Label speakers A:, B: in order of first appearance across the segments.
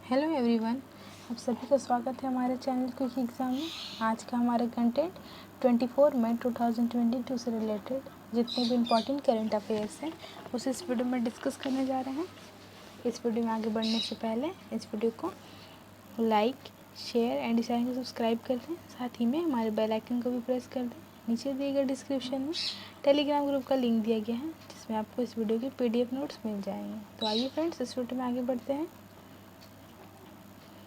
A: Hello everyone, आप सभी का स्वागत है हमारे चैनल क्विक एग्ज़ाम में। आज का हमारा कंटेंट 24 मई 2022 से रिलेटेड जितने भी इम्पोर्टेंट करंट अफेयर्स हैं उसे इस वीडियो में डिस्कस करने जा रहे हैं। इस वीडियो में आगे बढ़ने से पहले इस वीडियो को लाइक, शेयर एंड चैनल को सब्सक्राइब कर दें। साथ ही में हमारे बेल आइकन को भी प्रेस कर दें। नीचे दिए गए डिस्क्रिप्शन में टेलीग्राम ग्रुप का लिंक दिया गया है जिसमें आपको इस वीडियो के PDF नोट्स मिल जाएंगे। तो आइए फ्रेंड्स, इस वीडियो में आगे बढ़ते हैं।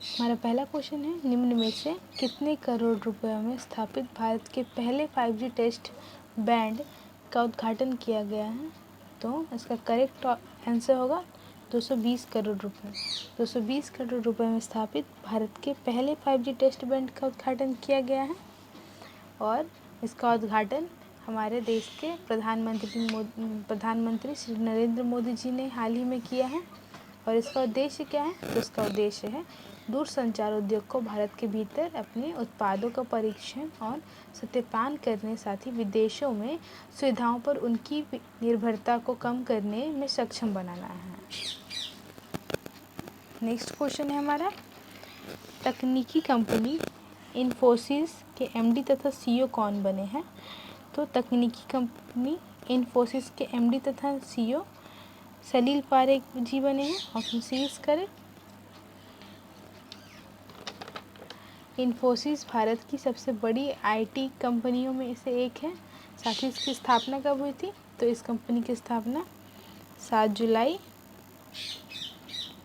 A: हमारा पहला क्वेश्चन है, निम्न में से कितने करोड़ रुपए में स्थापित भारत के पहले 5G टेस्ट बैंड का उद्घाटन किया गया है? तो इसका करेक्ट आंसर होगा 220 करोड़ रुपए। 220 करोड़ रुपए में स्थापित भारत के पहले 5G टेस्ट बैंड का उद्घाटन किया गया है और इसका उद्घाटन हमारे देश के प्रधानमंत्री श्री नरेंद्र मोदी जी ने हाल ही में किया है। और इसका उद्देश्य क्या है? तो इसका उद्देश्य है दूरसंचार उद्योग को भारत के भीतर अपने उत्पादों का परीक्षण और सत्यापन करने, साथ ही विदेशों में सुविधाओं पर उनकी निर्भरता को कम करने में सक्षम बनाना है। नेक्स्ट क्वेश्चन है हमारा, तकनीकी कंपनी इन्फोसिस के MD तथा CEO कौन बने हैं? तो तकनीकी कंपनी इन्फोसिस के MD तथा CEO सलील पारेख जी बने हैं। Option C is correct. Infosys Bharat की सबसे बड़ी IT कंपनियों में से एक है। साथ ही इसकी स्थापना कब हुई थी? तो इस कंपनी की स्थापना 7 जुलाई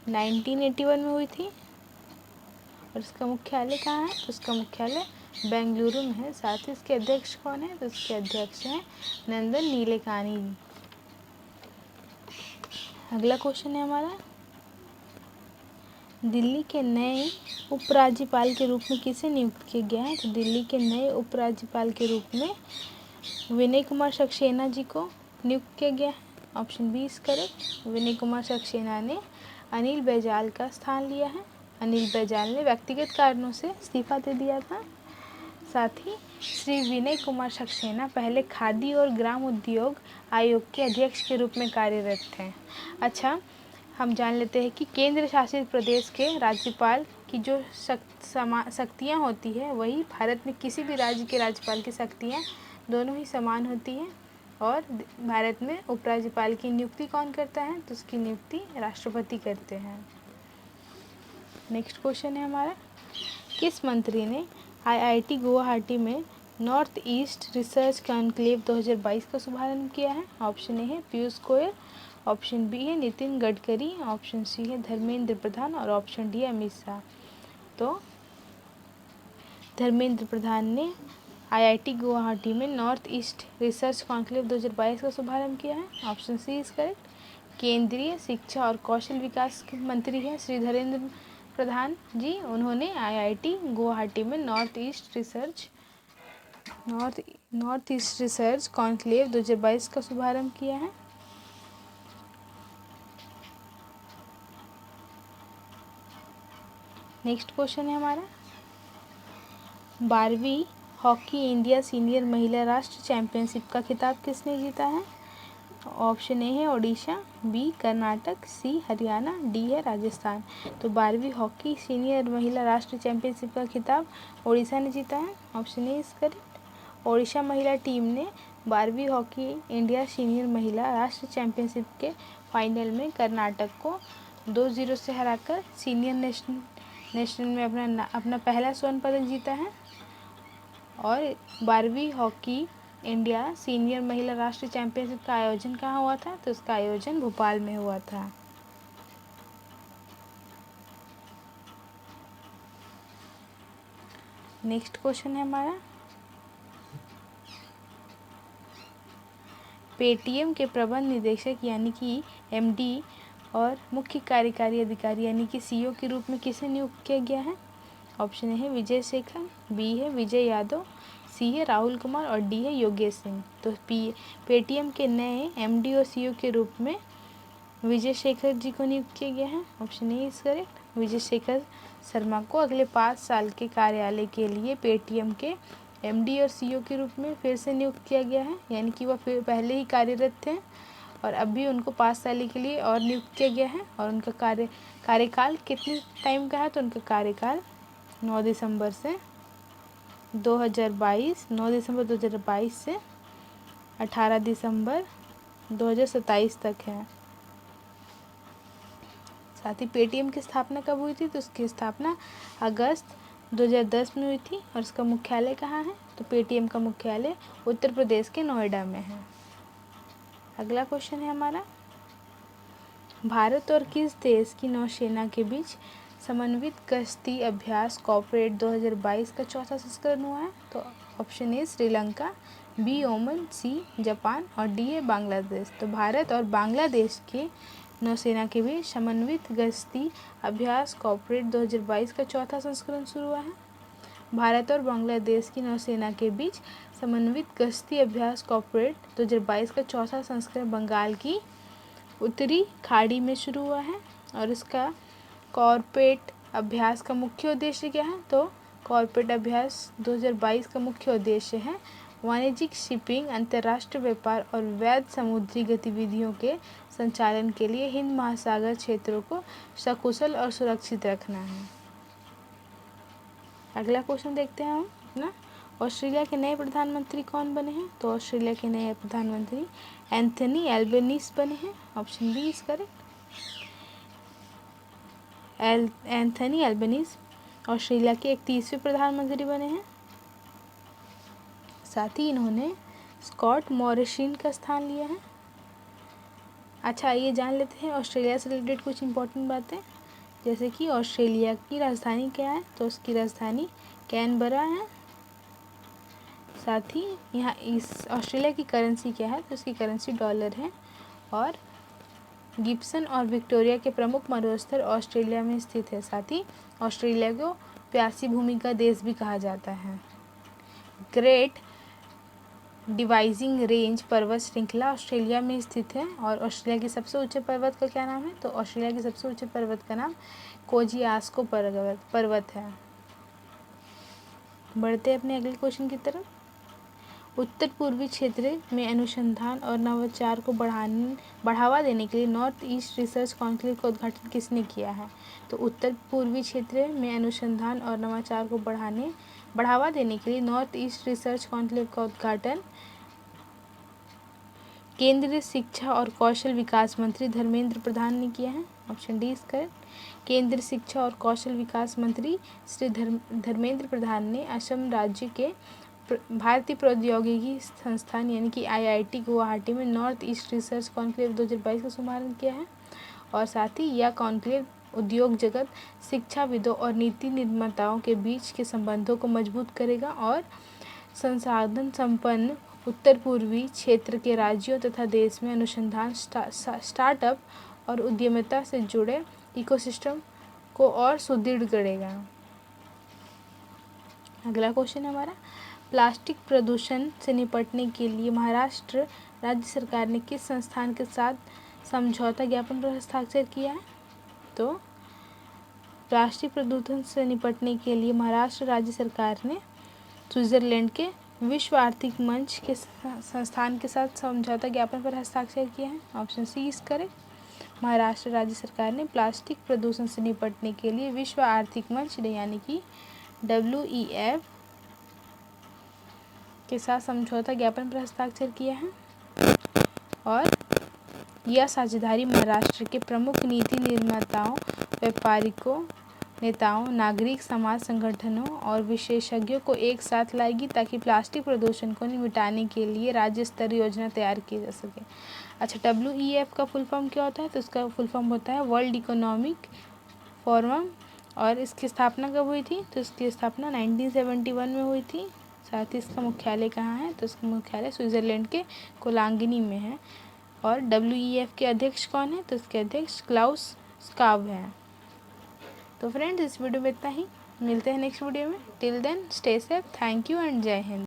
A: 1981 में हुई थी। और इसका मुख्यालय कहाँ है? तो इसका मुख्यालय बेंगलुरु में है। साथ ही इसके अध्यक्ष कौन है? तो इसके अध्यक्ष हैं नंदन नीलेकानी। अगला क्वेश्चन है हमारा, दिल्ली के नए उपराज्यपाल के रूप में किसे नियुक्त किया गया है? तो दिल्ली के नए उपराज्यपाल के रूप में विनय कुमार सक्सेना जी को नियुक्त किया गया है। Option B is correct. Vinay Kumar Saxena ने अनिल बैजल का स्थान लिया है। अनिल बैजल ने व्यक्तिगत कारणों से इस्तीफा दे दिया था। साथ ही श्री विनय कुमार सक्सेना पहले खादी और ग्राम उद्योग आयोग के अध्यक्ष के रूप में कार्यरत थे। अच्छा, हम जान लेते हैं कि केंद्र शासित प्रदेश के राज्यपाल की जो शक्तियाँ होती है वही भारत में किसी भी राज्य के राज्यपाल की शक्तियाँ दोनों ही समान होती हैं। और भारत में उपराज्यपाल की नियुक्ति कौन करता है? तो उसकी नियुक्ति राष्ट्रपति करते हैं। नेक्स्ट क्वेश्चन है हमारा, किस मंत्री ने IIT गुवाहाटी में नॉर्थ ईस्ट रिसर्च कॉन्क्लेव 2022 का शुभारंभ किया है? ऑप्शन ए है पीयूष गोयल, ऑप्शन बी है नितिन गडकरी, ऑप्शन सी है धर्मेंद्र प्रधान और ऑप्शन डी है अमित शाह। तो धर्मेंद्र प्रधान ने IIT गुवाहाटी में नॉर्थ ईस्ट रिसर्च कॉन्क्लेव 2022 का शुभारंभ किया है। Option C is correct. केंद्रीय शिक्षा और कौशल विकास के मंत्री हैं श्री धर्मेंद्र प्रधान जी। उन्होंने IIT गुवाहाटी में नॉर्थ ईस्ट रिसर्च कॉन्क्लेव 2022 का शुभारंभ किया है। नेक्स्ट क्वेश्चन है हमारा, 12वीं हॉकी इंडिया सीनियर महिला राष्ट्रीय चैंपियनशिप का खिताब किसने जीता है? ऑप्शन ए है ओडिशा, बी कर्नाटक, सी हरियाणा, डी है राजस्थान। तो 12वीं हॉकी सीनियर महिला राष्ट्रीय चैंपियनशिप का खिताब ओडिशा ने जीता है। Option A is correct. Odisha महिला टीम ने 12वीं हॉकी इंडिया सीनियर महिला राष्ट्रीय चैंपियनशिप के फाइनल में कर्नाटक को 2-0 से हराकर सीनियर नेशनल में अपना पहला स्वर्ण पदक जीता है। और 12वीं हॉकी इंडिया सीनियर महिला राष्ट्रीय चैंपियनशिप का आयोजन कहाँ हुआ था? तो इसका आयोजन भोपाल में हुआ था। नेक्स्ट क्वेश्चन है हमारा, पेटीएम के प्रबंध निदेशक यानी कि MD और मुख्य कार्यकारी अधिकारी यानी कि CEO के रूप में किसे नियुक्त किया गया है? ऑप्शन ए है विजय शेखर, बी है विजय यादव, सी है राहुल कुमार और डी है योगेश सिंह। तो पेटीएम के नए MD और CEO के रूप में विजय शेखर जी को नियुक्त किया गया है। Option A is correct. Vijay Shekhar Sharma को अगले 5 साल के कार्यालय के लिए पेटीएम के MD और CEO के रूप में फिर से नियुक्त किया गया है, यानी कि वह पहले ही कार्यरत थे और अब भी उनको 5 साल के लिए और नियुक्त किया गया है। और उनका कार्यकाल कितने टाइम का है, तो उनका कार्यकाल 9 दिसंबर 2022 से 18 दिसंबर 2027 तक है। साथ ही पेटीएम की स्थापना कब हुई थी, तो उसकी स्थापना अगस्त 2010 में हुई थी। और इसका मुख्यालय कहाँ है, तो पेटीएम का मुख्यालय उत्तर प्रदेश के नोएडा में है। अगला क्वेश्चन है हमारा, भारत और किस देश की नौसेना के बीच समन्वित गश्ती अभ्यास कॉर्पोरेट 2022 का चौथा संस्करण हुआ है, तो option A Sri Lanka, B Oman, C Japan और डी ए बांग्लादेश। तो भारत और बांग्लादेश के नौसेना के बीच समन्वित गश्ती अभ्यास कॉर्पोरेट 2022 का चौथा संस्करण शुरू हुआ है। भारत और बांग्लादेश की नौसेना के बीच समन्वित गश्ती अभ्यास कॉर्पोरेट 2022 का चौथा संस्करण बंगाल की उत्तरी खाड़ी में शुरू हुआ है। और इसका कॉर्पोरेट अभ्यास का मुख्य उद्देश्य क्या है, तो कॉर्पोरेट अभ्यास 2022 का मुख्य उद्देश्य है वाणिज्यिक शिपिंग, अंतर्राष्ट्रीय व्यापार और वैध समुद्री गतिविधियों के संचालन के लिए हिंद महासागर क्षेत्रों को सकुशल और सुरक्षित रखना है। अगला क्वेश्चन देखते हैं हम अपना, ऑस्ट्रेलिया के नए प्रधानमंत्री कौन बने हैं, तो ऑस्ट्रेलिया के नए प्रधानमंत्री एंथनी एल्बनीज़ बने हैं। Option B is correct. Anthony Albanese Australia के 31वें प्रधानमंत्री बने हैं। साथ ही इन्होंने स्कॉट मॉरिसन का स्थान लिया है। अच्छा, ये जान लेते हैं ऑस्ट्रेलिया से रिलेटेड कुछ इंपॉर्टेंट बातें, जैसे कि ऑस्ट्रेलिया की राजधानी क्या है, तो उसकी राजधानी कैनबरा है। साथ ही यहाँ इस ऑस्ट्रेलिया की करेंसी क्या है, तो उसकी करेंसी डॉलर है। और गिब्सन और विक्टोरिया के प्रमुख मरुस्थल ऑस्ट्रेलिया में स्थित है। साथ ही ऑस्ट्रेलिया को प्यासी भूमि का देश भी कहा जाता है। ग्रेट डिवाइजिंग रेंज पर्वत श्रृंखला ऑस्ट्रेलिया में स्थित है। और ऑस्ट्रेलिया के सबसे ऊंचे पर्वत का क्या नाम है, तो ऑस्ट्रेलिया के सबसे ऊंचे पर्वत का नाम कोजियास्को पर्वत है। बढ़ते हैं अपने अगले क्वेश्चन की तरफ, उत्तर पूर्वी क्षेत्र में अनुसंधान और नवाचार को बढ़ावा देने के लिए नॉर्थ ईस्ट रिसर्च कॉन्क्लेव का उद्घाटन किसने किया है, तो उत्तर पूर्वी क्षेत्र में अनुसंधान और नवाचार को बढ़ावा देने के लिए नॉर्थ ईस्ट रिसर्च कॉन्क्लेव का उद्घाटन केंद्रीय शिक्षा और कौशल विकास मंत्री धर्मेंद्र प्रधान ने किया है। Option D is correct. केंद्रीय शिक्षा और कौशल विकास मंत्री श्री धर्मेंद्र प्रधान ने असम राज्य के भारतीय प्रौद्योगिकी संस्थान यानी कि IIT गुवाहाटी में नॉर्थ ईस्ट रिसर्च कॉन्क्लेव 2022 का शुभारंभ किया है। और साथ ही यह कॉन्क्लेव उद्योग जगत, शिक्षाविदों और नीति निर्माताओं के बीच के संबंधों को मजबूत करेगा और संसाधन संपन्न उत्तर पूर्वी क्षेत्र के राज्यों तथा देश में अनुसंधान, स्टार्टअप और उद्यमिता से जुड़े इकोसिस्टम को और सुदृढ़ करेगा। अगला क्वेश्चन हमारा, प्लास्टिक प्रदूषण से निपटने के लिए महाराष्ट्र राज्य सरकार ने किस संस्थान के साथ समझौता ज्ञापन पर हस्ताक्षर किया है, तो प्लास्टिक प्रदूषण से निपटने के लिए महाराष्ट्र राज्य सरकार ने स्विट्जरलैंड के विश्व आर्थिक मंच के संस्थान के साथ समझौता ज्ञापन पर हस्ताक्षर किया है। Option C is correct. Maharashtra राज्य सरकार ने प्लास्टिक प्रदूषण से निपटने के लिए विश्व आर्थिक मंच यानी कि WEF के साथ समझौता ज्ञापन पर हस्ताक्षर किया है। और यह साझेदारी महाराष्ट्र के प्रमुख नीति निर्माताओं, व्यापारिकों, नेताओं, नागरिक समाज संगठनों और विशेषज्ञों को एक साथ लाएगी ताकि प्लास्टिक प्रदूषण को मिटाने के लिए राज्य स्तरीय योजना तैयार की जा सके। अच्छा, WEF का फुल फॉर्म क्या होता है, तो इसका फुल फॉर्म होता है वर्ल्ड इकोनॉमिक फोरम। और इसकी स्थापना कब हुई थी, तो इसकी स्थापना 1971 में हुई थी। साथ ही इसका मुख्यालय कहाँ है, तो इसका मुख्यालय स्विट्जरलैंड के कोलांगिनी में है। और WEF के अध्यक्ष कौन है, तो इसके अध्यक्ष क्लाउस स्काव हैं। तो फ्रेंड्स, इस वीडियो में इतना ही, मिलते हैं नेक्स्ट वीडियो में। Till then stay safe, thank you and जय हिंद।